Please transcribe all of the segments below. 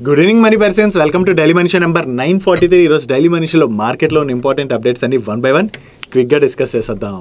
Good evening money persons, welcome to daily మనిషి number 943. ఈరోజు daily మనిషిలో మార్కెట్లో ఉన్న ఇంపార్టెంట్ అప్డేట్స్ అన్ని వన్ బై వన్ క్విక్గా డిస్కస్ చేసేద్దాం.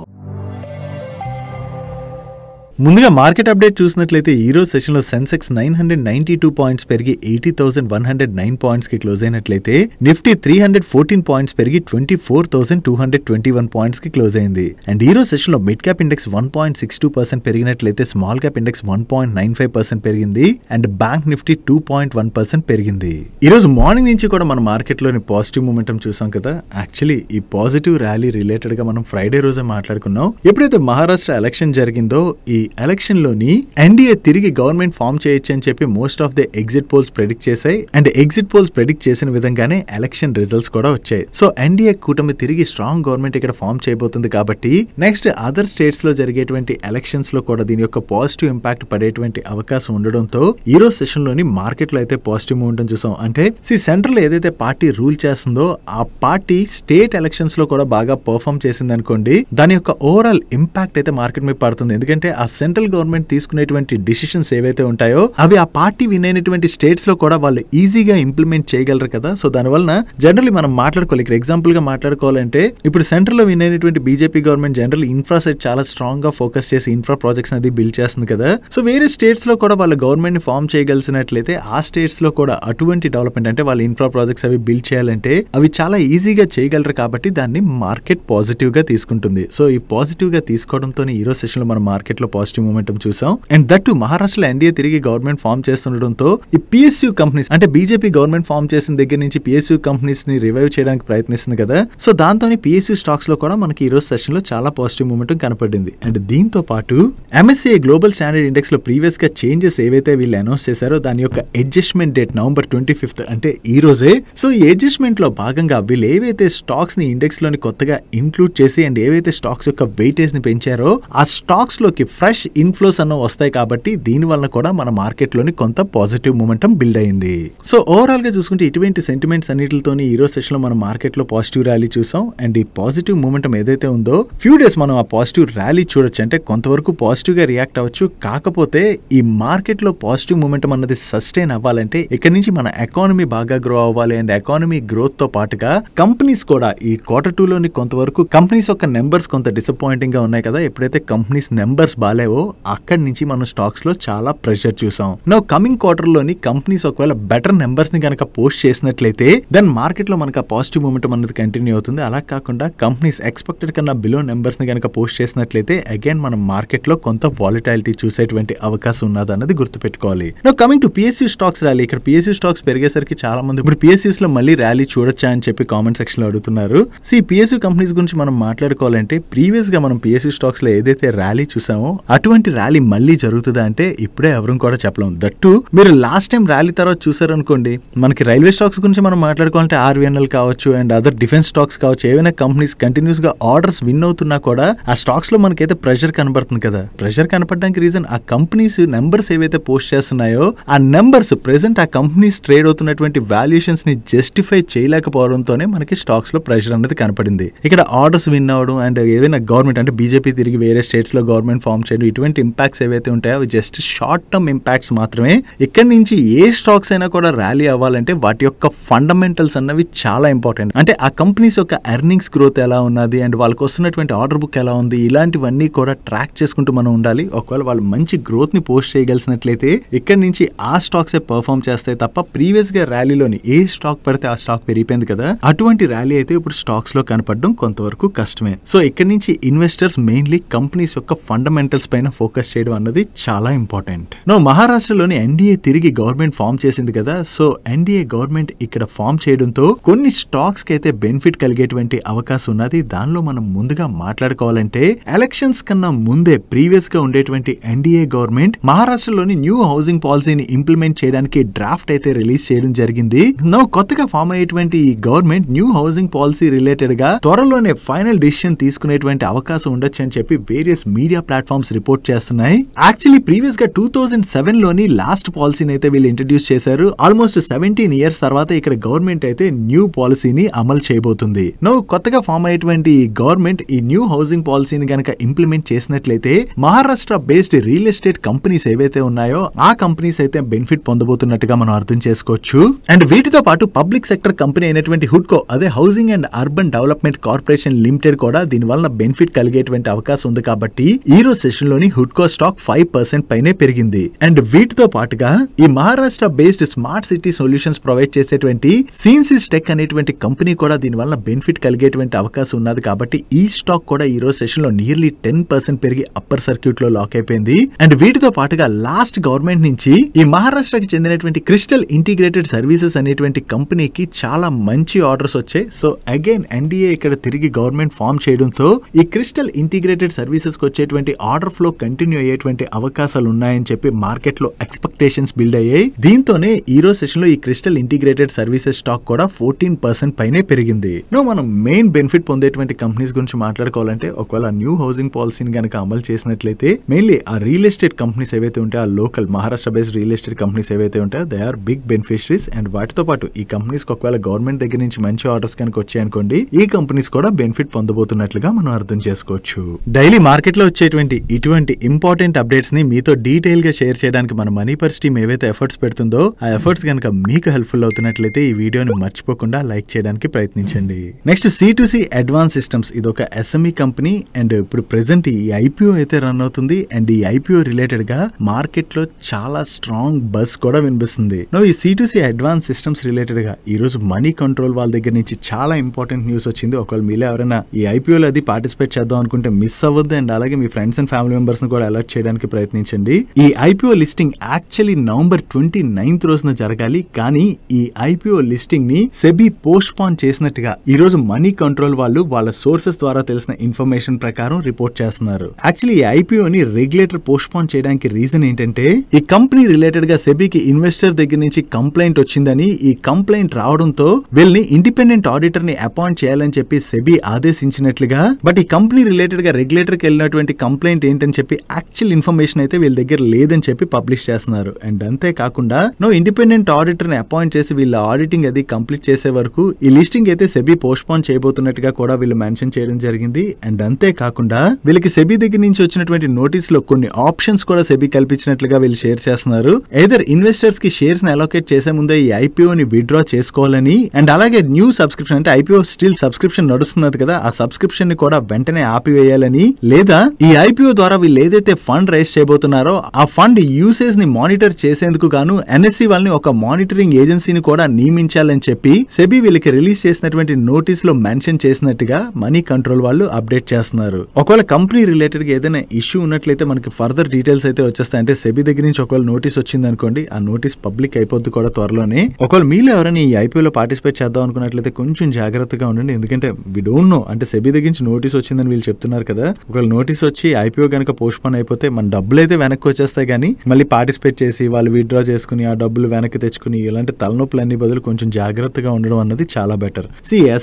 ముందుగా మార్కెట్ అప్డేట్ చూసినట్లయితే ఈ రోజు సెషన్లో సెన్సెక్స్ 992 పాయింట్స్ పెరిగి 80,109 పాయింట్స్కి క్లోజ్ అయినట్లయితే నిఫ్టీ 314 పాయింట్స్ పెరిగి 24,221 పాయింట్స్కి క్లోజ్ అయింది. అండ్ ఈ రోజు సెషన్లో మిడ్ క్యాప్ ఇండెక్స్ 1.62% పెరిగినట్లయితే స్మాల్ క్యాప్ ఇండెక్స్ 1.95% పెరిగింది. అండ్ బ్యాంక్ నిఫ్టీ 2.1% పెరిగింది. ఈ రోజు మార్నింగ్ నుంచి కూడా మన మార్కెట్లోని పాజిటివ్ మూమెంటం చూసాం కదా. యాక్చువల్లీ ఈ పాజిటివ్ ర్యాలీ రిలేటెడ్ గా మనం ఫ్రైడే రోజే మాట్లాడుకున్నాం. ఎప్పుడైతే మహారాష్ట్ర ఎలక్షన్ జరిగిందో ఈ ఎలక్షన్ లోని ఎన్డీఏ తిరిగి గవర్నమెంట్ ఫామ్ చేయొచ్చు అని చెప్పి most of the exit polls predict చేశాయి. అండ్ ఎగ్జిట్ పోల్స్ ప్రెడిక్ట్ చేసిన విధంగానే ఎలక్షన్ రిజల్ట్స్ కూడా వచ్చాయి. సో ఎన్డీఏ కూటమి తిరిగి స్ట్రాంగ్ గవర్నమెంట్ ఇక్కడ ఫామ్ చేయబోతుంది కాబట్టి నెక్స్ట్ అదర్ స్టేట్స్ లో జరిగేటువంటి ఎలక్షన్స్ లో కూడా దీని యొక్క పాజిటివ్ ఇంపాక్ట్ పడేటువంటి అవకాశం ఉండడంతో ఈ రోజు సెషన్ లోని మార్కెట్ లో అయితే పాజిటివ్ మూమెంట్ చూసాం. అంటే సెంట్రల్ ఏదైతే పార్టీ రూల్ చేస్తుందో ఆ పార్టీ స్టేట్ ఎలక్షన్స్ లో కూడా బాగా పర్ఫామ్ చేసింది అనుకోండి, దాని యొక్క ఓవరాల్ ఇంపాక్ట్ అయితే మార్కెట్ మీద పడుతుంది. ఎందుకంటే ఆ సెంట్రల్ గవర్నమెంట్ తీసుకునేటువంటి డిసిషన్స్ ఏవైతే ఉంటాయో అవి ఆ పార్టీ విన్ అయినటువంటి స్టేట్స్ లో కూడా వాళ్ళు ఈజీగా ఇంప్లిమెంట్ చేయగలరు కదా. సో దానివల్ల జనరల్లీ మనం మాట్లాడుకోవాలి. ఇక్కడ ఎగ్జాంపుల్ గా మాట్లాడుకోవాలంటే ఇప్పుడు సెంట్రల్ లో విన్ అయినటువంటి BJP government general infra side చాలా స్ట్రాంగ్ గా ఫోకస్ చేసి ఇన్ఫ్రా ప్రాజెక్ట్స్ అది బిల్డ్ చేస్తుంది కదా. సో వేరే స్టేట్స్ లో కూడా వాళ్ళు గవర్నమెంట్ ని ఫామ్ చేయగలిసినట్లయితే ఆ స్టేట్స్ లో కూడా అటువంటి డెవలప్మెంట్ అంటే వాళ్ళ ఇన్ఫ్రా ప్రాజెక్ట్స్ అవి బిల్డ్ చేయాలంటే అవి చాలా ఈజీగా చేయగలరు కాబట్టి దాన్ని మార్కెట్ పాజిటివ్ గా తీసుకుంటుంది. సో ఈ పాజిటివ్ గా తీసుకోవడంతో ఈ రోజు సెషన్ లో మన మార్కెట్ లో పాజిటివ్ మూమెంటం చూసాం. అండ్ దట్ మహారాష్ట్రలో ఎన్డీఏ తిరిగి గవర్నమెంట్ ఫామ్ చేస్తుండటంతో ఈ పిఎస్యూ కంపెనీస్ అంటే బీజేపీ గవర్నమెంట్ ఫామ్ చేసిన దగ్గర నుంచి పిఎస్యూ కంపెనీస్ ని రివైవ్ చేయడానికి ప్రయత్నిస్తుంది కదా. సో దాంతో పిఎస్యూ స్టాక్స్ లో కూడా మనకి ఈ రోజు సెషన్ లో చాలా పాజిటివ్ మూమెంటం కనపడింది. అండ్ దీంతో పాటు ఎంఎస్సిఐ గ్లోబల్ స్టాండర్డ్ ఇండెక్స్ లో ప్రీవియస్ గా చేంజెస్ ఏవైతే వీళ్ళు అనౌన్స్ చేశారో దాని యొక్క అడ్జస్ట్మెంట్ డేట్ నవంబర్ 25th అంటే ఈ రోజే. సో ఈ అడ్జస్ట్మెంట్ లో భాగంగా వీళ్ళు ఏవైతే స్టాక్స్ ని ఇండెక్స్ లోని కొత్తగా ఇంక్లూడ్ చేసి అండ్ ఏవైతే స్టాక్స్ యొక్క వెయిటేజ్ ని పెంచారో ఆ స్టాక్స్ లోకి ఫ్రెష్ ఇన్ఫ్లోస్ అన్న వస్తాయి కాబట్టి దీని వల్ల కూడా మన మార్కెట్ లోని కొంత పాజిటివ్ మూమెంటం బిల్డ్ అయింది. సో ఓవరాల్ గా చూసుకుంటే ఇటువంటి సెంటిమెంట్స్ అన్నిటితోని ఈ రోజు సెషన్ లో మనం మార్కెట్ లో పాజిటివ్ ర్యాలీ చూసాం. అండ్ ఈ పాజిటివ్ మూమెంటం ఏదైతే ఉందో ఫ్యూ డేస్ మనం ఆ పాజిటివ్ ర్యాలీ చూడొచ్చు. అంటే కొంతవరకు పాజిటివ్ గా రియాక్ట్ అవ్వచ్చు. కాకపోతే ఈ మార్కెట్ లో పాజిటివ్ మూమెంటం అన్నది సస్టైన్ అవ్వాలంటే ఇక్కడ నుంచి మన ఎకానమీ బాగా గ్రో అవ్వాలి. అండ్ ఎకానమీ గ్రోత్ తో పాటుగా కంపెనీస్ కూడా ఈ Q2 లోని కొంతవరకు కంపెనీస్ యొక్క నెంబర్స్ కొంత డిసప్పాయింటింగ్ గా ఉన్నాయి కదా. ఎప్పుడైతే కంపెనీస్ నెంబర్స్ బాలేవో అక్కడి నుంచి మనం స్టాక్స్ లో చాలా ప్రెషర్ చూసాం. నో కమింగ్ క్వార్టర్ లోని కంపెనీస్ ఒకవేళ బెటర్ నెంబర్స్ ని కనుక పోస్ట్ చేసినట్లయితే దెన్ మార్కెట్ లో మనకు పాజిటివ్ మూమెంటం అనేది కంటిన్యూ అవుతుంది. అలా కాకుండా కంపెనీస్ ఎక్స్పెక్టెడ్ కన్నా బిలో నెంబర్స్ ని కనుక పోస్ట్ చేసినట్లయితే అగైన్ మనం మార్కెట్ లో కొంత వాలిటాలిటీ చూసేటువంటి అవకాశం ఉన్నది అన్నది గుర్తుపెట్టుకోవాలి. No coming to PSU stocks rally. ఇక్కడ పిఎస్యూ స్టాక్స్ పెరిగేసరికి చాలా మంది ఇప్పుడు పిఎస్యూస్ లో మళ్ళీ ర్యాలీ చూడొచ్చా అని చెప్పి కామెంట్ సెక్షన్ లో అడుగుతున్నారు. పిఎస్యూ కంపెనీస్ గురించి మనం మాట్లాడుకోవాలంటే ప్రీవియస్ గా మనం పిఎస్యూ స్టాక్స్ లో ఏదైతే ర్యాలీ చూసామో అటువంటి ర్యాలీ మళ్ళీ జరుగుతుందా అంటే ఇప్పుడే ఎవరు కూడా చెప్పలేం. దట్టు మీరు లాస్ట్ టైం ర్యాలీ తర్వాత చూసారనుకోండి, మనకి రైల్వే స్టాక్స్ గురించి మనం మాట్లాడుకోవాలంటే ఆర్వీఎన్ఎల్ కావచ్చు అండ్ అదర్ డిఫెన్స్ స్టాక్స్ కావచ్చు, ఏవైనా కంపెనీస్ కంటిన్యూస్ గా ఆర్డర్స్ విన్ అవుతున్నా కూడా ఆ స్టాక్స్ లో మనకైతే ప్రెషర్ కనబడుతుంది కదా. ప్రెషర్ కనపడడానికి రీజన్ ఆ కంపెనీస్ నెంబర్స్ ఏవైతే పోస్ట్ చేస్తున్నాయో ఆ నెంబర్స్ ప్రెసెంట్ ఆ కంపెనీస్ ట్రేడ్ అవుతున్నటువంటి వాల్యుయేషన్స్ ని జస్టిఫై చేయలేకపోవడంతోనే మనకి స్టాక్స్ లో ప్రెషర్ అనేది కనపడింది. ఇక్కడ ఆర్డర్స్ విన్ అవడం అండ్ ఏదైనా గవర్నమెంట్ అంటే బీజేపీ తిరిగి వేరే స్టేట్స్ లో గవర్నమెంట్ ఫామ్ చేయడం ఇటువంటి ఇంపాక్ట్స్ ఏవైతే ఉంటాయో అవి జస్ట్ షార్ట్ టర్మ్ ఇంపాక్ట్స్ మాత్రమే. ఇక్కడ నుంచి ఏ స్టాక్స్ అయినా కూడా ర్యాలీ అవ్వాలంటే వాటి యొక్క ఫండమెంటల్స్ అన్నవి చాలా ఇంపార్టెంట్. అంటే ఆ కంపెనీస్ యొక్క ఎర్నింగ్స్ గ్రోత్ ఎలా ఉన్నది అండ్ వాళ్ళకి వస్తున్నటువంటి ఆర్డర్ బుక్ ఎలా ఉంది ఇలాంటివన్నీ కూడా ట్రాక్ చేసుకుంటూ మనం ఉండాలి. ఒకవేళ వాళ్ళు మంచి గ్రోత్ ని పోస్ట్ చేయగలిసినట్లయితే ఇక్కడ నుంచి ఆ స్టాక్స్ పర్ఫామ్ చేస్తాయి తప్ప ప్రీవియస్ గా ర్యాలీలోని ఏ స్టాక్ పడితే ఆ స్టాక్ పెరిగిపోయింది కదా అటువంటి ర్యాలీ అయితే ఇప్పుడు స్టాక్స్ లో కనపడడం కొంతవరకు కష్టమే. సో ఇక్కడ నుంచి ఇన్వెస్టర్స్ మెయిన్లీ కంపెనీస్ యొక్క ఫండమెంటల్స్ పైన ఫోకస్ చేయడం అన్నది చాలా ఇంపార్టెంట్. నో మహారాష్ట్రలోని ఎన్డీఏ తిరిగి గవర్నమెంట్ ఫామ్ చేసింది కదా. సో ఎన్డీఏ గవర్నమెంట్ ఇక్కడ ఫామ్ చేయడంతో కొన్ని స్టాక్స్ కి అయితే బెనిఫిట్ కలిగేటువంటి అవకాశం ఉన్నది. దానిలో మనం ముందుగా మాట్లాడుకోవాలంటే ఎలక్షన్స్ కన్నా ముందే ప్రీవియస్ గా ఉండేటువంటి ఎన్డీఏ గవర్నమెంట్ మహారాష్ట్రలోని న్యూ హౌసింగ్ పాలసీని ఇంప్లిమెంట్ చేయడానికి డ్రాఫ్ట్ అయితే రిలీజ్ చేయడం జరిగింది. నో కొత్తగా ఫామ్ అయ్యేటువంటి ఈ government new housing policy related గా త్వరలోనే ఫైనల్ డిసిషన్ తీసుకునేటువంటి అవకాశం ఉండొచ్చు అని చెప్పి వేరియస్ మీడియా ప్లాట్ఫామ్స్ రిపోర్ట్ చేస్తున్నాయి. యాక్చువల్లీ ప్రీవియస్ గా 2007 లోని లాస్ట్ పాలసీని అయితే వీళ్ళు ఇంట్రడ్యూస్ చేశారు. ఆల్మోస్ట్ 17 years తర్వాత ఇక్కడ గవర్నమెంట్ అయితే న్యూ పాలసీని అమలు చేయబోతుంది. నో కొత్తగా ఫామ్ అయ్యేటువంటి ఈ గవర్నమెంట్ ఈ న్యూ హౌసింగ్ పాలసీని గనక ఇంప్లిమెంట్ చేసినట్లయితే Maharashtra based real estate companies ఏవైతే ఉన్నాయో ఆ కంపెనీస్ అయితే బెనిఫిట్ పొందబోతున్నట్టుగా మనం అర్థం చేసుకోవచ్చు. అండ్ వీటితో పాటు పబ్లిక్ సెక్టర్ కంపెనీ అయినటువంటి హుడ్కో, అదే housing and urban development corporation limited కూడా దీని వల్ల బెనిఫిట్ కలిగేటువంటి అవకాశం ఉంది. కాబట్టి ఈ రోజు సెషన్ లోని హుడ్కో స్టాక్ 5% పైనే పెరిగింది. అండ్ వీటితో పాటుగా ఈ Maharashtra based smart city solutions provide చేసేటువంటి సీన్సిస్ టెక్ అనేటువంటి కంపెనీ కూడా దీని వల్ల బెనిఫిట్ కలిగేటువంటి అవకాశం ఉన్నది. కాబట్టి ఈ స్టాక్ కూడా ఈ రోజు సెషన్ లో నియర్లీ 10% పెరిగి అప్పర్ సర్క్యూట్ లో లాక్ అయిపోయింది. అండ్ వీటితో పాటుగా లాస్ట్ గవర్నమెంట్ నుంచి ఈ మహారాష్ట్రకి చెందినటువంటి క్రిస్టల్ ఇంటిగ్రేటెడ్ సర్వీసెస్ అనేటువంటి కంపెనీకి చాలా మంచి ఆర్డర్స్ వచ్చాయి. సో అగైన్ ఎన్డీఏ ఇక్కడ తిరిగి గవర్నమెంట్ ఫామ్ చేయడంతో ఈ క్రిస్టల్ ఇంటిగ్రేటెడ్ సర్వీసెస్ కి వచ్చేటువంటి ఆర్డర్ ఫ్లో కంటిన్యూ అయ్యేటువంటి అవకాశాలు ఉన్నాయని చెప్పి మార్కెట్ లో ఎక్స్పెక్టేషన్స్ బిల్డ్ అయ్యాయి. దీంతోనే ఈ రోజు సెషన్ లో ఈ క్రిస్టల్ ఇంటిగ్రేటెడ్ సర్వీసెస్ స్టాక్ కూడా 14% పైనే పెరిగింది. మనం మెయిన్ బెనిఫిట్ పొందేటువంటి కంపెనీస్ గురించి మాట్లాడుకోవాలంటే ఒకవేళ న్యూ హౌసింగ్ పాలసీని గనక అమలు చేసినట్లయితే మెయిన్లీ ఆ రియల్ ఎస్టేట్ కంపెనీస్ ఏవైతే ఉంటాయో, ఆ local Maharashtra based real estate companies ఏవైతే ఉంటాయో they are big beneficiaries. And వాటితో పాటు ఈ కంపెనీస్ ఒకవేళ గవర్నమెంట్ దగ్గర నుంచి మంచి ఆర్డర్స్ కనుక వచ్చాయనుకోండి, ఈ కంపెనీస్ కూడా బెనిఫిట్ పొందబోతున్నట్లుగా మనం అర్థం చేసుకోవచ్చు. డైలీ మార్కెట్ లో వచ్చేటువంటి ఇటువంటి ఇంపార్టెంట్ అప్డేట్స్ ని మీతో డీటెయిల్ గా షేర్ చేయడానికి మన మనీ పర్స్ టీమ్ ఏవైతే ఎఫర్ట్స్ పెడుతుందో ఆ ఎఫర్ట్స్ కనుక మీకు హెల్ప్ఫుల్ అవుతున్నట్లయితే ఈ వీడియోని మర్చిపోకుండా లైక్ చేయడానికి ప్రయత్నించండి. నెక్స్ట్ C2C అడ్వాన్స్ సిస్టమ్స్, ఇది ఒక SME కంపెనీ. అండ్ ఇప్పుడు ప్రెసెంట్ ఈ IPO అయితే రన్ అవుతుంది. అండ్ ఈ IPO రిలేటెడ్ గా మార్కెట్ లో చాలా స్ట్రాంగ్ బస్ కూడా వినిపిస్తుంది. ఈ C2C అడ్వాన్స్ సిస్టమ్స్ రిలేటెడ్ గా ఈ రోజు మనీ కంట్రోల్ వాళ్ళ దగ్గర నుంచి చాలా ఇంపార్టెంట్ న్యూస్ వచ్చింది. ఒకవేళ మీలో ఎవరైనా ఈ IPO లో అది పార్టిసిపేట్ చేద్దాం అనుకుంటే మిస్ అవ్వద్దు. అండ్ అలాగే మీ ఫ్రెండ్స్ అండ్ ఫ్యామిలీ మెంబర్స్ ని కూడా అలర్ట్ చేయడానికి ప్రయత్నించండి. ఈ IPO listing actually November 29th రోజున జరగాలి. కానీ ఈ IPO లిస్టింగ్ ని సెబీ పోస్ట్ పోన్ చేసినట్టుగా ఈ రోజు మనీ కంట్రోల్ వాళ్ళు వాళ్ళ సోర్సెస్ ద్వారా తెలిసిన ఇన్ఫర్మేషన్ ప్రకారం రిపోర్ట్ చేస్తున్నారు. యాక్చువల్లీ ఈ IPO ని రెగ్యులేటర్ పోస్ట్ పోన్ చేయడానికి రీజన్ ఏంటంటే ఈ కంపెనీ రిలేటెడ్ గా సెబీకి ఇన్వెస్టర్ దగ్గర నుంచి కంప్లైంట్ వచ్చిందని, ఈ కంప్లైంట్ రావడంతో వీళ్ళని ఇండిపెండెంట్ ఆడిటర్ ని అపాయింట్ చేయాలని చెప్పి సెబీ ఆదేశించినట్లుగా. బట్ ఈ కంపెనీ రిలేటెడ్ గా రెగ్యులేటర్ కి వెళ్ళినటువంటి కంప్లైంట్ ఏంటని చెప్పి యాక్చువల్ ఇన్ఫర్మేషన్ అయితే వీళ్ళ దగ్గర లేదని చెప్పి పబ్లిష్ చేస్తున్నారు. అండ్ అంతేకాకుండా ఇండిపెండెంట్ ఆడిటర్ ని అపాయింట్ చేసి వీళ్ళ ఆడిటింగ్ అది కంప్లీట్ చేసే వరకు ఈ లిస్టింగ్ అయితే సెబీ పోస్ట్ పోన్ చేయబోతున్నట్టుగా కూడా వీళ్ళు మెన్షన్ చేయడం జరిగింది. అండ్ అంతేకాకుండా వీళ్ళకి సెబీ దగ్గర నుంచి వచ్చినటువంటి నోటీస్ లో కొన్ని ఆప్షన్స్ కూడా సెబీ కల్పించినట్లుగా వీళ్ళు షేర్ చేస్తున్నారు. ఎయిదర్ ఇన్వెస్టర్స్ కి షేర్స్ ని అలోకేట్ చేసే ముందే ఈ IPO ని విత్డ్రా చేసుకోవాలని, అండ్ అలాగే న్యూ సబ్స్క్రిప్షన్ అంటే IPO స్టిల్ సబ్స్క్రిప్షన్ నడుస్తున్నది కదా, ఆ సబ్స్క్రిప్షన్ ని కూడా వెంటనే ఆపివేయాలని, లేదా ఈ IPO ద్వారా వీళ్ళు ఏదైతే ఫండ్ రైజ్ చేయబోతున్నారో ఆ ఫండ్ యూసేజ్ ని మానిటర్ చేసేందుకు గాను NSE వాళ్ళని ఒక మానిటరింగ్ ఏజెన్సీని కూడా నియమించాలని చెప్పి సెబీ వీళ్ళకి రిలీజ్ చేసినటువంటి నోటీస్ లో మెన్షన్ చేసినట్టుగా మనీ కంట్రోల్ వాళ్ళు అప్డేట్ చేస్తున్నారు. ఒకవేళ కంపెనీ రిలేటెడ్ గా ఏదైనా ఇష్యూ ఉన్నట్లయితే మనకి ఫర్దర్ డీటెయిల్స్ అయితే వచ్చేస్తాయి. అంటే సెబీ దగ్గర నుంచి ఒకవేళ నోటీస్ వచ్చింది అనుకోండి, ఆ నోటీస్ పబ్లిక్ అయిపోద్ది కూడా త్వరలోనే. ఒకవేళ మీలో ఎవరైనా ఈ IPO లో పార్టిసిపేట్ చేద్దాం అనుకున్నట్లయితే కొంచెం జాగ్రత్తగా ఉండండి. ఎందుకంటే వి డోంట్ నో, అంటే సెబీ దగ్గర నుంచి నోటీస్ వచ్చిందని వీళ్ళు చెప్తున్నారు కదా, ఒకవేళ నోటీస్ వచ్చి IPO కనుక పోస్ట్ పోన్ అయిపోతే మన డబ్బులు అయితే వెనక్కి వచ్చేస్తాయి. కానీ మళ్ళీ పార్టిసిపేట్ చేసి వాళ్ళు విత్డ్రా చేసుకుని ఆ డబ్బులు వెనక్కి తెచ్చుకుని ఇలాంటి తలనొప్పులన్నీ బదులు కొంచెం జాగ్రత్తగా ఉండడం అన్నది చాలా బెటర్.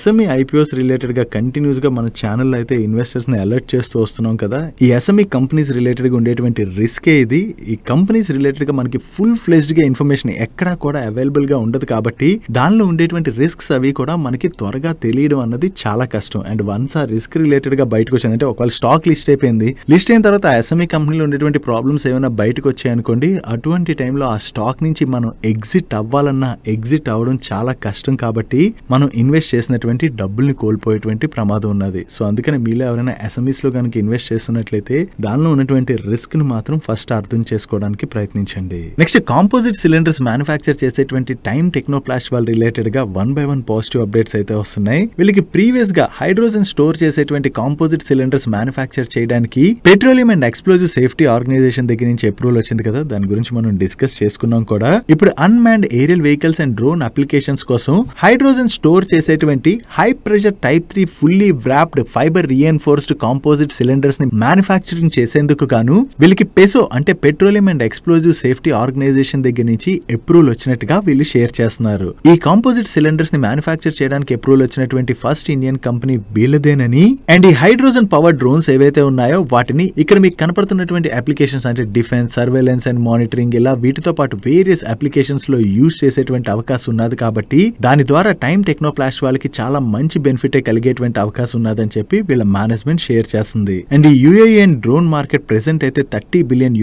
SME IPOs రిలేటెడ్ గా కంటిన్యూస్ గా మన ఛానల్ అయితే ఇన్వెస్టర్స్ ని అలర్ట్ చేస్తూ వస్తున్నాం కదా. ఈ SME కంపెనీస్ రిలేటెడ్ గా ఉండేటువంటి రిస్కే ఇది. ఈ కంపెనీస్ రిలేటెడ్ గా మనకి ఫుల్ ఫ్లెజ్డ్ గా ఇన్ఫర్మేషన్ ఎక్కడా కూడా అవైలబుల్ గా ఉండదు. కాబట్టి దానిలో ఉండేటువంటి రిస్క్స్ అవి కూడా మనకి త్వరగా తెలియడం అన్నది చాలా కష్టం. అండ్ వన్స్ ఆ రిస్క్ రిలేటెడ్ గా బయటకు వచ్చింది అంటే ఒకవేళ స్టాక్ లిస్ట్ అయిపోయింది, లిస్ట్ అయిన తర్వాత SME కంపెనీలో ఉండేటువంటి ప్రాబ్లమ్స్ ఏమైనా బయటకు వచ్చాయనుకోండి, అటువంటి టైంలో ఆ స్టాక్ నుంచి మనం ఎగ్జిట్ అవ్వాలన్నా ఎగ్జిట్ అవ్వడం చాలా కష్టం. కాబట్టి మనం ఇన్వెస్ట్ చేసినటువంటి డబ్బుల్ని కోల్పోయేటువంటి ప్రమాదం ఉన్నది. సో అందుకని మీలో ఎవరైనా SMEs లో కనుక ఇన్వెస్ట్ చేస్తున్నట్లయితే దానిలో ఉన్నటువంటి రిస్క్ ను మాత్రం ఫస్ట్ అర్థం చేసుకోవడానికి ప్రయత్నించండి. నెక్స్ట్ కాంపోజిట్ సిలిండర్స్ మ్యానుఫ్యాక్చర్ చేసేటువంటి టైమ్ టెక్నోప్లాస్ట్ వాళ్ళ రిలేటెడ్ గా 1 by 1 పాజిటివ్ అప్డేట్స్ అయితే వస్తున్నాయి. వీళ్ళకి ప్రీవియస్ గా హైడ్రోజన్ స్టోర్ చేసేటువంటి కాంపోజిట్ సిలిండర్స్ మ్యానుఫ్యాక్చర్ చేయడానికి petroleum and explosive safety organisation దగ్గర నుంచి అప్రూవల్ వచ్చింది కదా, దాని గురించి మనం డిస్కస్ చేసుకున్నాం కూడా. ఇప్పుడు unmanned aerial vehicles and drone applications కోసం హైడ్రోజన్ స్టోర్ చేసేటువంటి high pressure type 3 fully wrapped fibre reinforced composite cylinders ని మ్యానుఫ్యాక్చరింగ్ చేసేందుకు గాను వీళ్ళకి పెసో అంటే petroleum and explosive safety organisation దగ్గర నుంచి అప్రూవల్ వచ్చినట్టుగా వీళ్ళు షేర్ చేస్తున్నారు. ఈ కాంపోజిట్ సిలిండర్స్ ని మ్యానుఫ్యాక్చర్ చేయడానికి అప్రూవల్ వచ్చినటువంటి ఫస్ట్ ఇండియన్ కంపెనీ వీళ్ళదేనని, అండ్ ఈ హైడ్రోజన్ పవర్ డ్రోన్స్ ఏవైతే ఉన్నాయో వాటిని ఇక్కడ మీకు కనపడుతున్నటువంటి అప్లికేషన్స్ అంటే డిఫెన్స్, సర్వేలెన్స్ అండ్ మానిటరింగ్ ఇలా వీటితో పాటు వేరియస్ అప్లికేషన్స్ లో యూజ్ చేసేటువంటి అవకాశం ఉన్నది. కాబట్టి దాని ద్వారా టైమ్ టెక్నోప్లాస్ట్ వాళ్ళకి చాలా మంచి బెనిఫిట్ కలిగేటువంటి అవకాశం ఉన్నదని చెప్పి వీళ్ళ మేనేజ్మెంట్ షేర్ చేస్తుంది. అండ్ ఈ UAE and drone market present అయితే $30 బిలియన్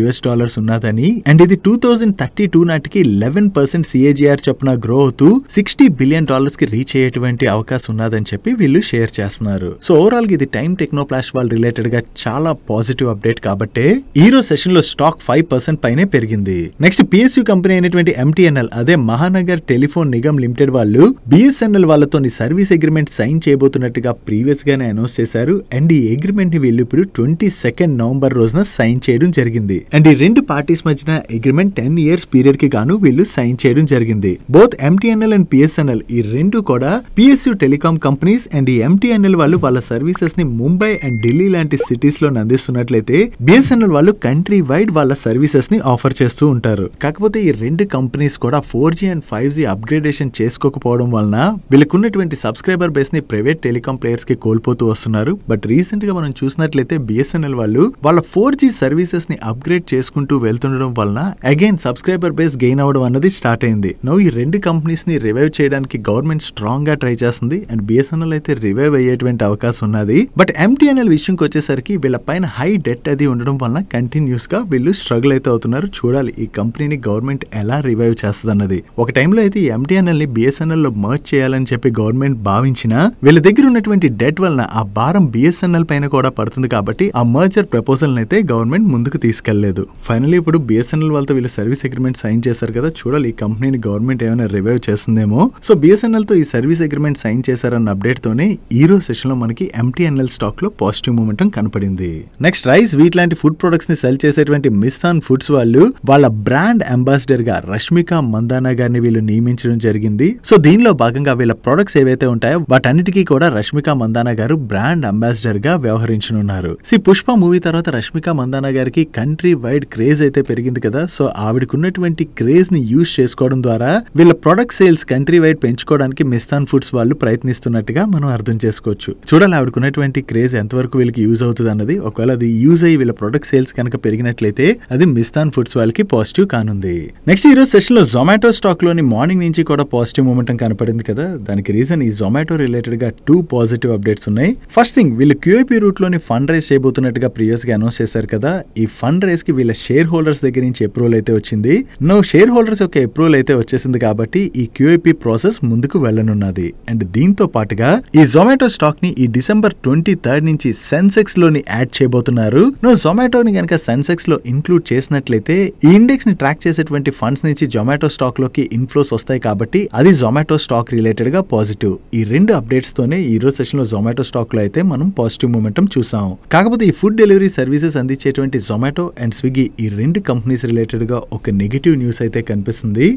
ఉన్నదని అండ్ ఇది 2032 నాటికి 11% CAGR చొప్పున గ్రో అవుతూ $60 బిలియన్ కి రీచ్ అయ్యేటువంటి అవకాశం ఉన్నదని చెప్పి వీళ్ళు షేర్ చేస్తున్నారు. సో ఓవరాల్ గా ఇది టైమ్ టెక్నోప్లాస్ట్ వాళ్ళు రిలేటెడ్ గా చాలా పాజిటివ్ అప్డేట్ కాబట్టి ఈ రోజు సెషన్ లో స్టాక్ 5% పైనే పెరిగింది. నెక్స్ట్ PSU కంపెనీ అయినటువంటి MTNL అదే మహానగర్ టెలిఫోన్ నిగమ్ లిమిటెడ్ వాళ్ళు BSNL వాళ్ళతో సర్వీస్ అగ్రిమెంట్ సైన్ చేయబోతున్నట్టుగా ప్రీవియస్ గానే అనౌన్స్ చేశారు. అండ్ ఈ అగ్రిమెంట్ ని వీళ్ళు ఇప్పుడు 22 నవంబర్ రోజున సైన్ చేయడం జరిగింది. అండ్ ఈ రెండు పార్టీస్ మధ్యన అగ్రిమెంట్ 10 ఇయర్స్ పీరియడ్ కి గాను వీళ్ళు సైన్ చేయడం జరిగింది. బోత్ MTNL అండ్ PSNL ఈ రెండు కూడా PSU టెలికాం కంపెనీస్ అండ్ ఈ MTNL వాళ్ళు వాళ్ళ సర్వీసెస్ ని ముంబై అండ్ ఢిల్లీ లాంటి సిటీస్ లో అందిస్తున్నట్లయితే BSNL వాళ్ళు కంట్రీ వైడ్ వాళ్ళ సర్వీసెస్ ని ఆఫర్ చేస్తూ ఉంటారు. కాకపోతే ఈ రెండు కంపెనీస్ కూడా 4G అండ్ 5G అప్గ్రేడేషన్ చేసుకోకపోవడం వలన వీళ్ళకున్నటువంటి సబ్స్క్రైబర్ బేస్ ని ప్రైవేట్ టెలికాం ప్లేయర్స్ కి కోల్పోతూ వస్తున్నారు. బట్ రీసెంట్ గా మనం చూసినట్లయితే BSNL వాళ్ళు వాళ్ళ 4G సర్వీసెస్ ని అప్గ్రేడ్ చేసుకుంటూ వెళ్తుండడం వలన అగైన్ సబ్స్క్రైబర్ బేస్ గెయిన్ అవడం అన్నది స్టార్ట్ అయింది. నో ఈ రెండు కంపెనీస్ ని రివైవ్ చేయడానికి గవర్నమెంట్ స్ట్రాంగ్ గా ట్రై చేస్తుంది అండ్ BSNL అయితే రివైవ్ అయ్యేటువంటి అవకాశం ఉన్నది. బట్ MTNL విషయంకి వచ్చేసరికి వీళ్ళ పైన హై డెట్ అది ఉండడం వలన కంటిన్యూస్ గా వీళ్ళు స్ట్రగుల్ అయితే అవుతున్నారు. చూడాలి ఈ కంపెనీని గవర్నమెంట్ ఎలా రివైవ్ చేస్తుంది అన్నది. ఒక టైంలో అయితే ఈ MTNL ని BSNL లో మర్జ్ చేయాలని చెప్పి గవర్నమెంట్ భావించినా వీళ్ళ దగ్గర ఉన్నటువంటి డెట్ వలన ఆ భారం BSNL పైన కూడా పడుతుంది కాబట్టి ఆ మర్జర్ ప్రపోజల్ అయితే గవర్నమెంట్ ముందుకు తీసుకెళ్లలేదు. ఫైనల్లీ ఇప్పుడు BSNL వాళ్ళతో వీళ్ళ సర్వీస్ అగ్రిమెంట్ సైన్ చేశారు కదా, చూడాలి ఈ కంపెనీని గవర్నమెంట్ ఏమైనా రివైవ్ చేస్తుందేమో. సో BSNL తో ఈ సర్వీస్ అగ్రిమెంట్ సైన్ చేశారన్న అప్డేట్ తోనే ఈ రోజు సెషన్ లో మనకి MTNL స్టాక్ లో పాజిటివ్ మూమెంటం కనపడింది. నెక్స్ట్ రైస్ వీట్ లాంటి ఫుడ్ ప్రొడక్ట్స్ ని సెల్ చేసేటువంటి మిస్తాన్ ఫుడ్స్ వాళ్ళు వాళ్ళ బ్రాండ్ అంబాసిడర్ గా రష్మిక మందానా గారిని వీళ్ళు నియమించడం జరిగింది. సో దీనిలో భాగంగా వీళ్ళ ప్రొడక్ట్స్ ఏవైతే ఉంటాయో వాటన్నిటికీ కూడా రష్మిక మందానా గారు బ్రాండ్ అంబాసిడర్ గా వ్యవహరించనున్నారు. పుష్ప మూవీ తర్వాత రష్మిక మందానా గారికి కంట్రీ వైడ్ క్రేజ్ అయితే పెరిగింది కదా. సో ఆవిడకున్నటువంటి క్రేజ్ ని యూజ్ చేసుకోవడం ద్వారా వీళ్ళ ప్రొడక్ట్ సేల్స్ కంట్రీ వైడ్ పెంచుకోవడానికి మిస్తాన్ ఫుడ్స్ వాళ్ళు ప్రయత్నిస్తున్నట్టుగా మనం అర్థం చేసుకోవచ్చు. చూడాలి ఆవిడకున్నటువంటి క్రేజ్ ఎంతవరకు వీళ్ళకి యూజ్ అవుతుంది అన్నది. ఒకవేళ అది యూజ్ అయ్యి వీళ్ళ ప్రొడక్ట్ సేల్స్ కనుక పెరిగినట్లయితే అది మిస్తాన్ ఫుడ్స్ వాళ్ళకి పాజిటివ్ కానుంది. నెక్స్ట్ ఈ రోజు సెషన్ లో జొమాటో స్టాక్ లోని మార్నింగ్ నుంచి కూడా పాజిటివ్ మూమెంటం కనపడింది కదా. దానికి రీజన్ ఈ జొమాటో రిలేటెడ్ గా 2 పాజిటివ్ అప్డేట్స్ ఉన్నాయి. ఫస్ట్ థింగ్ వీళ్ళు QIP రూట్ లోని ఫండ్ రైజ్ చేయబోతున్నట్టుగా ప్రీవియస్ గా అనౌన్స్ చేశారు కదా. ఈ ఫండ్ రైజ్ కి వీళ్ళ షేర్ హోల్డర్స్ దగ్గర నుంచి అప్రూవల్ అయితే వచ్చింది. నో షేర్ హోల్డర్స్ యొక్క అప్రూవల్ అయితే వచ్చేసింది కాబట్టి ఈ QIP ప్రాసెస్ ముందుకు వెళ్ళనున్నది. అండ్ దీంతో పాటుగా ఈ జొమాటో స్టాక్ ని ఈ December 23 నుంచి సెన్సెక్స్ లోని యాడ్ చేయబోతున్నారు. నో జొమాటోని గనక సెన్సెక్స్ లో ఇంక్లూడ్ చేసినట్లయితే ఈ ఇండెక్స్ ని ట్రాక్ చేసేటువంటి ఫండ్స్ నుంచి జొమాటో స్టాక్ లోకి ఇన్ఫ్లోస్ వస్తాయి కాబట్టి అది జొమాటో స్టాక్ రిలేటెడ్ గా పాజిటివ్. ఈ రెండు అప్డేట్స్ తోనే ఈ రోజు సెషన్ లో జొమాటో స్టాక్ లో అయితే మనం పాజిటివ్ మూమెంటం చూసాం. కాకపోతే ఈ ఫుడ్ డెలివరీ సర్వీసెస్ అందించేటువంటి జొమాటో అండ్ స్విగ్గీ ఈ రెండు కంపెనీస్ రిలేటెడ్ గా ఒక నెగటివ్ న్యూస్ అయితే కనిపిస్తుంది.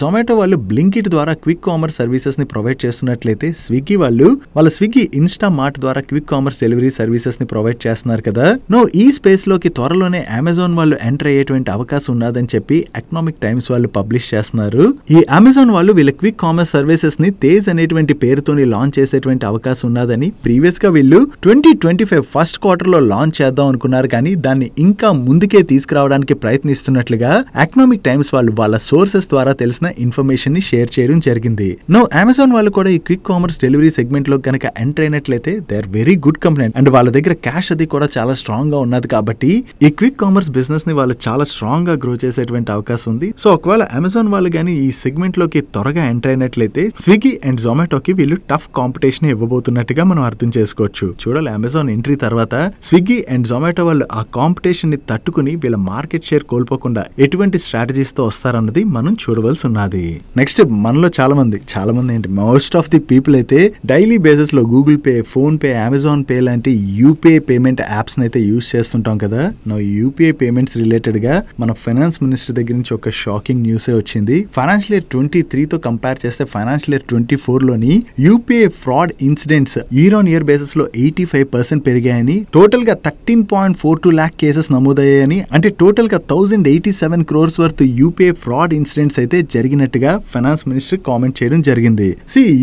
జొమాటో వాళ్ళు బ్లింకిట్ ద్వారా క్విక్ కామర్స్ సర్వీసెస్ ని ప్రొవైడ్ చేస్తున్నట్లయితే స్విగ్గీ వాళ్ళు వాళ్ళ స్విగ్గీ ఇన్స్టా మార్ట్ ద్వారా క్విక్ కామర్స్ డెలివరీ సర్వీసెస్ ని ప్రొవైడ్ చేస్తున్నారు కదా. నో ఈ స్పేస్ లోకి త్వరలోనే అమెజాన్ వాళ్ళు ఎంటర్ అయ్యేటువంటి అవకాశం ఉన్నదని చెప్పి ఎకనామిక్ టైమ్స్ వాళ్ళు పబ్లిష్ చేస్తున్నారు. ఈ అమెజాన్ వాళ్ళు వీళ్ళ క్విక్ కామర్స్ సర్వీసెస్ ని తేజ్ అనేటువంటి పేరుతోని లాంచ్ చేసేటువంటి అవకాశం ఉన్నదని ప్రీవియస్ గా వీళ్ళు 2025 ఫస్ట్ క్వార్టర్ లో లాంచ్ చేద్దాం అనుకున్నారు. కానీ దాన్ని ఇంకా ముందుకే తీసుకురావడానికి ప్రయత్నిస్తున్నట్లుగా ఎకనామిక్ టైమ్స్ వాళ్ళు వాళ్ళ సోర్సెస్ ద్వారా తెలిసిన ఇన్ఫర్మేషన్ ని షేర్ చేయడం జరిగింది. నో అమెజాన్ వాళ్ళు కూడా ఈ క్విక్ కామర్స్ డెలివరీ సెగ్మెంట్ లో కనుక ఎంటర్ అయినట్లయితే they are very good company and వాళ్ళ దగ్గర క్యాష్ అది కూడా చాలా స్ట్రాంగ్ గా ఉన్నది కాబట్టి ఈ క్విక్ కామర్స్ బిజినెస్ ని వాళ్ళు చాలా స్ట్రాంగ్ గా గ్రో చేసేటువంటి అవకాశం ఉంది. సో ఒకవేళ అమెజాన్ వాళ్ళు కానీ ఈ సెగ్మెంట్ లోకి త్వరగా ఎంటర్ అయినట్లయితే స్విగ్గీ అండ్ జొమాటోకి వీళ్ళు టఫ్ కాంపిటీషన్ ఇవ్వబోతున్నట్టుగా మనం అర్థం చేసుకోవచ్చు. చూడాలి అమెజాన్ ఎంట్రీ తర్వాత స్విగ్గీ అండ్ జొమాటో వాళ్ళు ఆ కాంపిటీషన్ ని తట్టుకుని వీళ్ళ మార్కెట్ షేర్ కోల్పోకుండా ఎటువంటి స్ట్రాటజీస్ తో వస్తారన్నది మనం చూడవలసి ఉన్నది. నెక్స్ట్ మనలో చాలా మంది ఏంటి మోస్ట్ ఆఫ్ ది పీపుల్ అయితే డైలీ బేసిస్ లో Google pay, phone pay, Amazon pay లాంటి యూపీఐ పేమెంట్ యాప్స్ అయితే యూజ్ చేస్తుంటాం కదా. నా యూపీఐ పేమెంట్స్ రిలేటెడ్ గా మన ఫైనాన్స్ మినిస్టర్ దగ్గర నుంచి ఒక షాకింగ్ న్యూస్ వచ్చింది. ఫైనాన్షియల్ ఇయర్ 23 తో కంపేర్ చేస్తే ఫైనాన్షియల్ ఇయర్ 24 లోని UPI fraud incidents year on year basis లో 85% పెరిగాయని, టోటల్ గా 13.42 lakh కేసెస్ నమోదయ్యాయని, అంటే టోటల్ గా 1087 crores worth UPI fraud incidents అయితే జరిగినట్టుగా ఫైనాన్స్ మినిస్టర్ కామెంట్ చేయడం జరిగింది.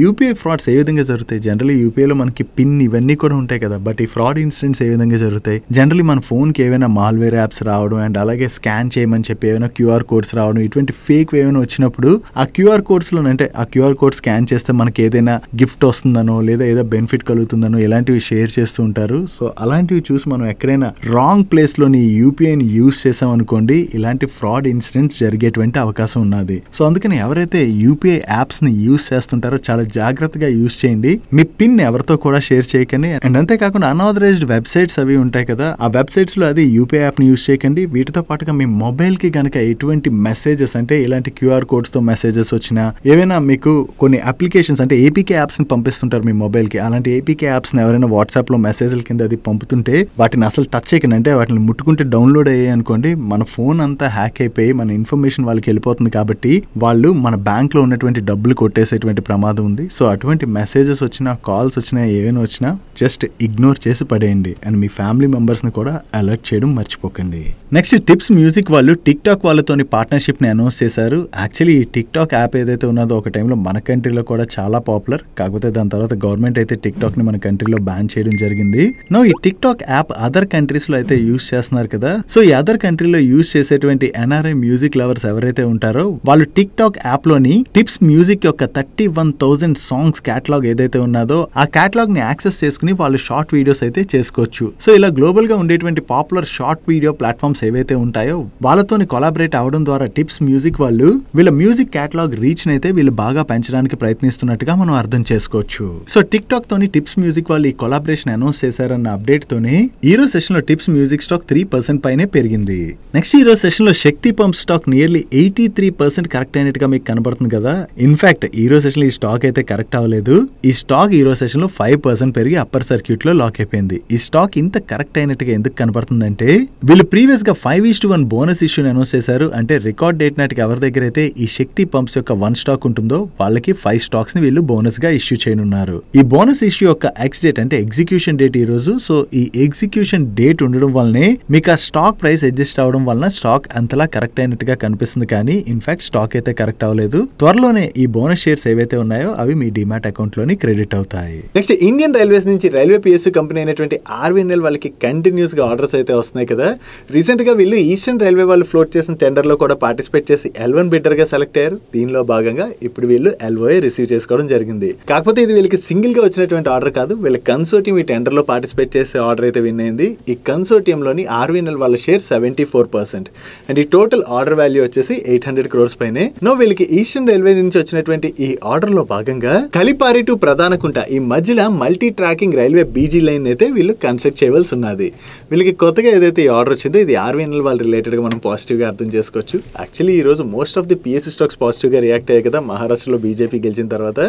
యూపీఐ ఫ్రాడ్స్ ఏ విధంగా జరుగుతాయి? జనరల్లీ యూపీఐ లో మనకి పిన్ ఇవన్నీ కూడా ఉంటాయి కదా. బట్ ఈ ఫ్రాడ్ ఇన్సిడెంట్స్ ఏ విధంగా జరుగుతాయి? జనరల్లీ మన ఫోన్ కి ఏమైనా మాల్వేర్ యాప్స్ రావడం అండ్ అలాగే స్కాన్ చేయమని చెప్పి ఏమైనా QR కోడ్స్ రావడం, ఇటువంటి ఫేక్ ఏమైనా వచ్చినప్పుడు ఆ QR కోడ్స్ లో అంటే ఆ QR కోడ్ స్కాన్ చేస్తే మనకి ఏదైనా గిఫ్ట్ వస్తుందనో లేదా ఏదో బెనిఫిట్ కలుగుతుందనో ఇలాంటివి షేర్ చేస్తూ ఉంటారు. సో అలాంటివి చూసి మనం ఎక్కడైనా ఎక్కడైనా రాంగ్ ప్లేస్ లోని యూపీఐని యూజ్ చేసాం అనుకోండి, ఇలాంటి ఫ్రాడ్ ఇన్సిడెంట్స్ జరిగేటువంటి అవకాశం ఉన్నది. సో అందుకని ఎవరైతే యూపీఐ యాప్స్ ని యూజ్ చేస్తుంటారో చాలా జాగ్రత్తగా యూజ్ చేయండి. మీ పిన్ ఎవరితో కూడా షేర్ చేయకండి. అండ్ అంతేకాకుండా అన్ఆథరైజ్డ్ వెబ్సైట్స్ అవి ఉంటాయి కదా, ఆ వెబ్సైట్స్ లో అది యూపీఐ యాప్ ని యూజ్ చేయకండి. వీటితో పాటుగా మీ మొబైల్ కి గనక ఎటువంటి మెసేజెస్ అంటే ఇలాంటి క్యూఆర్ కోడ్స్ తో మెసేజెస్ వచ్చినా, ఏవైనా మీకు కొన్ని అప్లికేషన్స్ అంటే ఏపీకే యాప్స్ ని పంపిస్తుంటారు మీ మొబైల్ కి, అలాంటి ఏపీకే యాప్స్ ని ఎవరైనా వాట్సాప్ లో మెసేజ్ల కింద అది పంపుతుంటే వాటిని అసలు టచ్ చేయకండి. అంటే వాటిని ముట్టుకుంటే డౌన్లోడ్ అయ్యాయి అనుకోండి, మన ఫోన్ అంతా హ్యాక్ అయిపోయి మన ఇన్ఫర్మేషన్ వాళ్ళకి వెళ్ళిపోతుంది. కాబట్టి వాళ్ళు మన బ్యాంక్ లో ఉన్నటువంటి డబ్బులు కొట్టేసేటువంటి ప్రమాదం ఉంది. సో అటువంటి మెసేజెస్ వచ్చినా, కాల్స్ వచ్చినా, ఏవైనా వచ్చినా జస్ట్ ఇగ్నోర్ చేసి పడేయండి. అండ్ మీ ఫ్యామిలీ మెంబర్స్ ని కూడా అలర్ట్ చేయడం మర్చిపోకండి. నెక్స్ట్ టిప్స్ మ్యూజిక్ వాళ్ళు టిక్ టాక్ వాళ్ళతోని పార్ట్నర్షిప్ ని అనౌన్స్ చేశారు. యాక్చువల్లీ ఈ టిక్ టాక్ యాప్ ఏదైతే ఉన్నదో ఒక టైంలో మన కంట్రీలో కూడా చాలా పాపులర్. కాకపోతే దాని తర్వాత గవర్నమెంట్ అయితే టిక్ టాక్ ని మన కంట్రీలో బ్యాన్ చేయడం జరిగింది. నో ఈ tick talk app other countries లో అయితే యూజ్ చేస్తున్నారు కదా. సో ఈ అదర్ కంట్రీలో యూజ్ చేసేటువంటి ఎన్ఆర్ఐ మ్యూజిక్ లవర్స్ ఎవరైతే ఉంటారో వాళ్ళు టిక్ టాక్ యాప్ లోని టిప్స్ మ్యూజిక్ యొక్క 31,000 సాంగ్స్ కేటలాగ్ ఏదైతే ఉన్నదో ఆ కేటలాగ్ ని యాక్సెస్ చేసుకుని వాళ్ళు షార్ట్ వీడియోస్ అయితే చేసుకోవచ్చు. సో ఇలా గ్లోబల్ గా ఉండేటువంటి పాపులర్ షార్ట్ వీడియో ప్లాట్ఫామ్స్ ఏవైతే ఉంటాయో వాళ్ళతోని కొలాబరేట్ అవడం ద్వారా టిప్స్ మ్యూజిక్ వాళ్ళు వీళ్ళ మ్యూజిక్ కేటలాగ్ రీచ్ అయితే వీళ్ళు బాగా పెంచడానికి ప్రయత్నిస్తున్నట్టుగా మనం అర్థం చేసుకోవచ్చు. సో టిక్ టాక్ తోని టిప్స్ మ్యూజిక్ వాళ్ళు ఈ కొలాబరేషన్ అనౌన్స్ చేశారన్న అప్డేట్ తోని ఈ రోజు సెషన్ లో టిప్స్ మ్యూజిక్ స్టాక్ 3% పైనే పెరిగింది. నెక్స్ట్ ఈ రోజు సెషన్ లో శక్తి పంప్ స్టాక్ నియర్లీ 83% కరెక్ట్ అయినట్టుగా మీకు కనబడుతుంది కదా. ఇన్ఫాక్ట్ ఈ రోజు సెషన్ లో ఈ స్టాక్ అయితే కరెక్ట్ అవ్వలేదు. ఈ స్టాక్ ఈ రోజు సెషన్ లో 5% పెరిగి అప్పర్ సర్క్యూట్ లో లాక్ అయిపోయింది. ఈ స్టాక్ ఇంత కరెక్ట్ అయినట్టుగా ఎందుకు కనబడుతుందంటే వీళ్ళు ప్రీవియస్ గా 5:1 బోనస్ ఇష్యూని అనౌన్స్ చేశారు. అంటే రికార్డ్ డేట్ నాటికి ఎవరి దగ్గర అయితే ఈ శక్తి పంప్స్ యొక్క 1 స్టాక్ ఉంటుందో వాళ్ళకి 5 స్టాక్స్ ని వీళ్ళు బోనస్ గా ఇష్యూ చేయనున్నారు. ఈ బోనస్ ఇష్యూ యొక్క ఎక్స్ డేట్ అంటే ఎగ్జిక్యూషన్ డేట్ ఈ రోజు. సో ఈ ఎగ్జిక్యూషన్ డేట్ ఉండడం వల్లనే మీకు ఆ స్టాక్ ప్రైస్ అడ్జస్ట్ అవడం వలన స్టాక్ అంతలా కరెక్ట్ అయినట్టుగా కనిపిస్తుంది. కానీ ఇన్ఫాక్ట్ స్టాక్ అయితే కరెక్ట్ అవ్వలేదు. త్వరలోనే ఈ బోనస్ షేర్స్ ఏవైతే ఉన్నాయో అవి మీ డిమాట్ అకౌంట్ లోని క్రెడిట్ అవుతాయి. నెక్స్ట్ ఇండియన్ రైల్వేస్ నుంచి రైల్వే పిఎస్యూ కంపెనీ అయినటువంటి ఆర్వీఎన్ఎల్ వాళ్ళకి కంటిన్యూస్ గా ఆర్డర్స్ అయితే వస్తున్నాయి కదా. రీసెంట్ గా వీళ్ళు ఈస్టర్న్ రైల్వే వాళ్ళు ఫ్లోట్ చేసిన టెండర్ లో కూడా పార్టిసిపేట్ చేసి L1 బిడ్డర్ గా సెలెక్ట్ అయ్యారు. దీనిలో భాగంగా ఇప్పుడు వీళ్ళు LOA రిసీవ్ చేసుకోవడం జరిగింది. కాకపోతే ఇది వీళ్ళకి సింగిల్ గా వచ్చినటువంటి ఆర్డర్ కాదు. వీళ్ళ కన్సోర్టియం ఈ టెండర్ లో పార్టిసిపేట్ చేసే ఆర్డర్ అయితే విన్ అయింది. ఈ కన్సోర్టియం లోని ఆర్వీఎన్ఎల్ వాళ్ళ షేర్ 74% అండ్ ఈ టోటల్ ఆర్డర్ వాల్యూ వచ్చేసి 800 crores పైనే. నో వీళ్ళకి ఈస్టర్న్ రైల్వే నుంచి వచ్చినటువంటి ఈ ఆర్డర్ లో భాగంగా కలిపారి టు ప్రధానకుంట ఈ మధ్యలో multi tracking railway BG line అయితే వీళ్ళు కన్స్ట్రక్ట్ చేయవలసి ఉన్నది. వీళ్ళకి కొత్తగా ఏదైతే ఈ ఆర్డర్ వచ్చిందో ఇది ఆర్వీఎన్ఎల్ వాళ్ళ రిలేటెడ్ గా మనం పాజిటివ్ గా అర్థం చేసుకోవచ్చు. యాక్చువల్లీ ఈ రోజు most of the PSU stocks positive గా రియాక్ట్ అయ్యాయి కదా మహారాష్ట్రలో బీజేపీ గెలిచిన తర్వాత.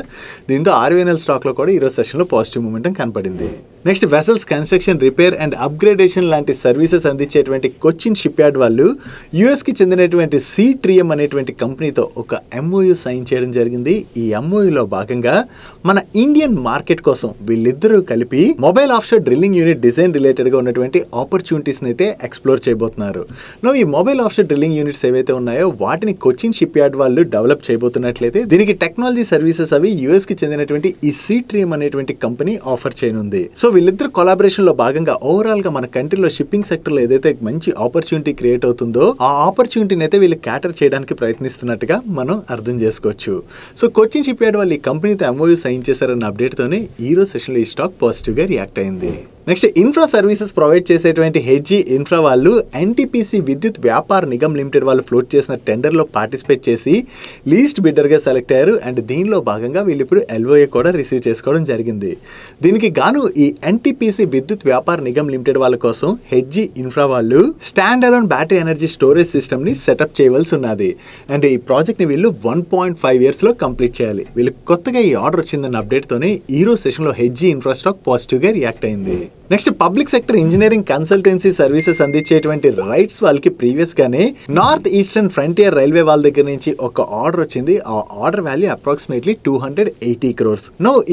దీంతో ఆర్వీఎన్ఎల్ స్టాక్ లో కూడా ఈ రోజు సెషన్ లో పాజిటివ్ మూమెంటం కనపడింది. Next vessels construction, repair and upgradation లాంటి సర్వీసెస్ అందించేటువంటి కొచ్చిన్ షిప్ యార్డ్ వాళ్ళు యుఎస్ కి చెందినటువంటి సీ-ట్రియం అనేటువంటి కంపెనీతో ఒక MOU సైన్ చేయడం జరిగింది. ఈ MOUలో భాగంగా మన ఇండియన్ మార్కెట్ కోసం వీళ్ళిద్దరూ కలిపి mobile offshore drilling unit design related గా ఉన్నటువంటి ఆపర్చునిటీస్ అయితే ఎక్స్ప్లోర్ చేయబోతున్నారు. ఈ మొబైల్ ఆఫ్షోర్ డ్రిల్లింగ్ యూనిట్స్ ఏవైతే ఉన్నాయో వాటిని కొచ్చిన్ షిప్ యార్డ్ వాళ్ళు డెవలప్ చేయబోతున్నట్లయితే దీనికి టెక్నాలజీ సర్వీసెస్ అవి యుఎస్ కి చెందినటువంటి ఈ సీ-ట్రియం అనేటువంటి కంపెనీ ఆఫర్ చేయనుంది. సో వీళ్ళిద్దరు కొలాబరేషన్ లో భాగంగా ఓవరాల్ గా మన కంట్రీలో షిప్పింగ్ సెక్టర్ లో ఏదైతే మంచి ఆపర్చునిటీ క్రియేట్ అవుతుందో ఆ ఆపర్చునిటీని అయితే వీళ్ళు క్యాటర్ చేయడానికి ప్రయత్నిస్తున్నట్టుగా మనం అర్థం చేసుకోవచ్చు. సో కొచ్చిన్ షిప్ యార్డ్ వాళ్ళు ఈ కంపెనీతో MOU సైన్ చేశారన్న అప్డేట్ తోనే ఈ రోజు సెషన్ లో ఈ స్టాక్ పాజిటివ్ గా రియాక్ట్ అయింది. నెక్స్ట్ ఇన్ఫ్రా సర్వీసెస్ ప్రొవైడ్ చేసేటువంటి హెచ్జీ ఇన్ఫ్రా వాళ్ళు ఎన్టీపీసీ విద్యుత్ వ్యాపార్ నిగమ్ లిమిటెడ్ వాళ్ళు ఫ్లోట్ చేసిన టెండర్ లో పార్టిసిపేట్ చేసి లీస్ట్ బిడ్డర్ గా సెలెక్ట్ అయ్యారు. అండ్ దీనిలో భాగంగా వీళ్ళు ఇప్పుడు LOA కూడా రిసీవ్ చేసుకోవడం జరిగింది. దీనికి గాను ఈ ఎన్టీపీసీ విద్యుత్ వ్యాపార్ నిగమ్ లిమిటెడ్ వాళ్ళ కోసం హెచ్జీ ఇన్ఫ్రా వాళ్ళు stand alone battery energy storage system ని సెటప్ చేయవలసి ఉన్నది. అండ్ ఈ ప్రాజెక్ట్ ని వీళ్ళు 1.5 years లో కంప్లీట్ చేయాలి. వీళ్ళకి కొత్తగా ఈ ఆర్డర్ వచ్చిందన్న అప్డేట్ తోనే ఈ రోజు సెషన్ లో హెచ్జీ ఇన్ఫ్రా స్టాక్ పాజిటివ్ గా రియాక్ట్ అయింది. Next public sector engineering consultancy services అందించేటువంటి రైట్స్ వాళ్ళకి ప్రీవియస్ గానే నార్త్ ఈస్టర్న్ ఫ్రంటియర్ రైల్వే వాళ్ళ దగ్గర నుంచి ఒక ఆర్డర్ వచ్చింది. ఆ ఆర్డర్ వాల్యూ అప్రాక్సిమేట్లీ 280 crores.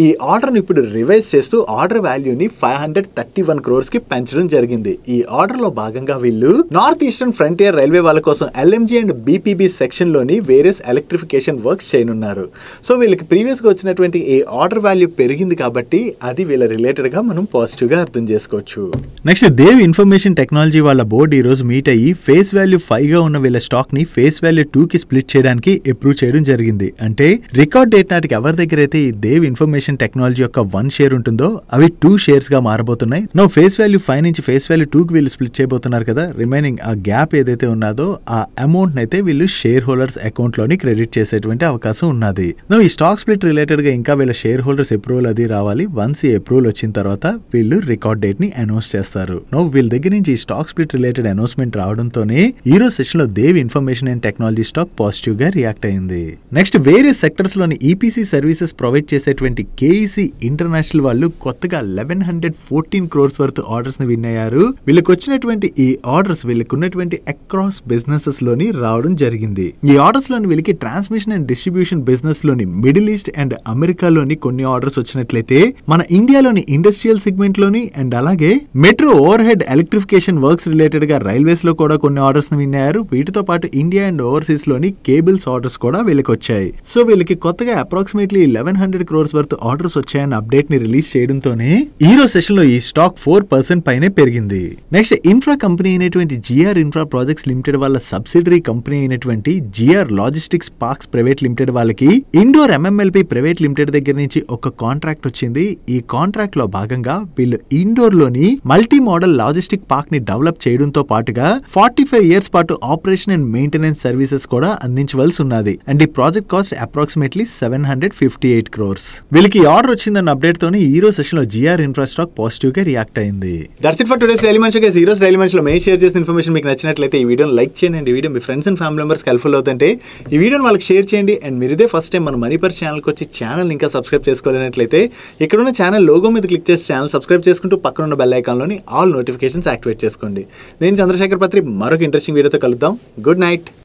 ఈ ఆర్డర్ ని ఇప్పుడు రివైజ్ చేస్తూ ఆర్డర్ వాల్యూని 531 crores కి పెంచడం జరిగింది. ఈ ఆర్డర్ లో భాగంగా వీళ్ళు నార్త్ ఈస్టర్న్ ఫ్రంటియర్ రైల్వే వాళ్ళ కోసం LMG అండ్ BPB సెక్షన్ లోని వేరియస్ ఎలక్ట్రిఫికేషన్ వర్క్స్ చేయనున్నారు. సో వీళ్ళకి ప్రీవియస్ గా వచ్చినటువంటి ఈ ఆర్డర్ వాల్యూ పెరిగింది కాబట్టి అది వీళ్ళ రిలేటెడ్ గా మనం పాజిటివ్ గా అర్థం అర్థం చేసుకోవచ్చు. నెక్స్ట్ దేవ్ ఇన్ఫర్మేషన్ టెక్నాలజీ వాళ్ళ బోర్డు ఈ రోజు మీట్ అయ్యి ఫేస్ వాల్యూ 5 గా ఉన్న వీళ్ళ స్టాక్ ని ఫేస్ వాల్యూ 2 కి స్ప్లిట్ చేయడానికి అప్రూవ్ చేయడం జరిగింది. అంటే రికార్డ్ డేట్ నాటికి ఎవరి దగ్గర అయితే ఈ దేవ్ ఇన్ఫర్మేషన్ టెక్నాలజీ యొక్క 1 షేర్ ఉంటుందో అవి 2 షేర్స్ గా మారబోతున్నాయి. నో ఫేస్ వాల్యూ 5 నుంచి ఫేస్ వాల్యూ 2 కి వీళ్ళు స్ప్లిట్ చేయబోతున్నారు కదా, రిమైనింగ్ ఆ గ్యాప్ ఏదైతే ఉన్నదో ఆ అమౌంట్ అయితే వీళ్ళు షేర్ హోల్డర్స్ అకౌంట్ లోని క్రెడిట్ చేసేటువంటి అవకాశం ఉన్నది. నో ఈ స్టాక్ స్ప్లిట్ రిలేటెడ్ గా ఇంకా వీళ్ళ షేర్ హోల్డర్స్ అప్రూవల్ అది రావాలి. వన్స్ ఈ అప్రూవల్ వచ్చిన తర్వాత వీళ్ళు రికార్డ్ డేట్ ని అనౌన్స్ చేస్తారు. నో వీళ్ళ దగ్గర నుంచి ఈ స్టాక్ స్ప్లిట్ రిలేటెడ్ అనౌన్స్మెంట్ రావడంతోనే ఈ రోజు సెషన్ లో Dev information and technology stock positive గా రియాక్ట్ అయింది. నెక్స్ట్ వేరే సెక్టర్స్ లోని ఈపీసీ సర్వీసెస్ ప్రొవైడ్ చేసేటువంటి కేఈసీ ఇంటర్నేషనల్ వాళ్ళు కొత్తగా 1114 crores వర్త్ ఆర్డర్స్ ని విన్ అయ్యారు. వీళ్ళకి వచ్చినటువంటి ఈ ఆర్డర్స్ వీళ్ళకి ఉన్నటువంటి అక్రాస్ బిజినెసెస్ లోని రావడం జరిగింది. ఈ ఆర్డర్స్ లోని వీళ్ళకి ట్రాన్స్మిషన్ అండ్ డిస్ట్రిబ్యూషన్ బిజినెస్ లోని మిడిల్ ఈస్ట్ అండ్ అమెరికాలోని కొన్ని ఆర్డర్స్ వచ్చినట్లయితే మన ఇండియాలోని ఇండస్ట్రియల్ సెగ్మెంట్ లోని అండ్ అలాగే metro overhead electrification works related గా రైల్వేస్ లో కూడా కొన్ని ఆర్డర్స్ ని విన్ అయ్యారు. వీటితో పాటు ఇండియా అండ్ ఓవర్సీస్ లోని కేబుల్స్ ఆర్డర్స్ కూడా వీళ్ళకి వచ్చాయి. సో వీళ్ళకి కొత్తగా అప్రాక్సిమేట్లీ 1100 crores వర్త్ ఆర్డర్స్ వచ్చాయన్న అప్డేట్ ని రిలీజ్ చేయడంతోనే ఈ రోజు సెషన్ లో ఈ స్టాక్ 4% పైనే పెరిగింది. నెక్స్ట్ ఇన్ఫ్రా కంపెనీ అయినటువంటి జిఆర్ ఇన్ఫ్రా ప్రాజెక్ట్స్ లిమిటెడ్ వాళ్ళ సబ్సిడరీ కంపెనీ అయినటువంటి GR logistics parks private limited వాళ్ళకి ఇండోర్ ఎంఎంఎల్పి ప్రైవేట్ లిమిటెడ్ దగ్గర నుంచి ఒక కాంట్రాక్ట్ వచ్చింది. ఈ కాంట్రాక్ట్ లో భాగంగా వీళ్ళు ఇండోర్ లోని మల్టీ మోడల్ లాజిస్టిక్ పార్క్ ని డెవలప్ చేయడంతో పాటుగా 45 years పాటు ఆపరేషన్ అండ్ మెయింటెనెన్స్ సర్వీసెస్ కూడా అందించవలసి ఉన్నది. అండ్ ఈ ప్రాజెక్ట్ కాస్ట్ అప్రాక్సిమేట్లీ 758 crores. వీళ్ళకి ఆర్డర్ వచ్చిందన్న అప్డేట్ తోనే ఈ రోజు సెషన్ లో జిఆర్ ఇన్ఫ్రా స్టాక్ పాజిటివ్ గా రియాక్ట్ అయింది. That's it for today's daily munch. ఈ రోజు డైలీ మంచ్ లో మేము షేర్ చేసిన ఇన్ఫర్మేషన్ మీకు నచ్చినట్లయితే ఈ వీడియోని లైక్ చేయండి. ఈ video me friends and family members helpful అవుతుంటే ఈ వీడియోని వాళ్ళకి షేర్ చేయండి. అండ్ మీరు ఇదే ఫస్ట్ టైం మన మనీపర్ ఛానల్కి వచ్చి ఛానల్ ఇంకా సబ్స్క్రైబ్ చేసుకోలేనట్లయితే ఇక్కడ ఉన్న ఛానల్ లోగో మీద క్లిక్ చేసి ఛానల్ సబ్స్క్రైబ్ చేసుకుంటూ పక్కన ఉన్న బెల్ ఐకాన్ లోని ఆల్ నోటిఫికేషన్స్ యాక్టివేట్ చేసుకోండి. నేను చంద్రశేఖర్ పత్రి మరొక ఇంట్రెస్టింగ్ వీడియోతో కలుద్దాం. Good night.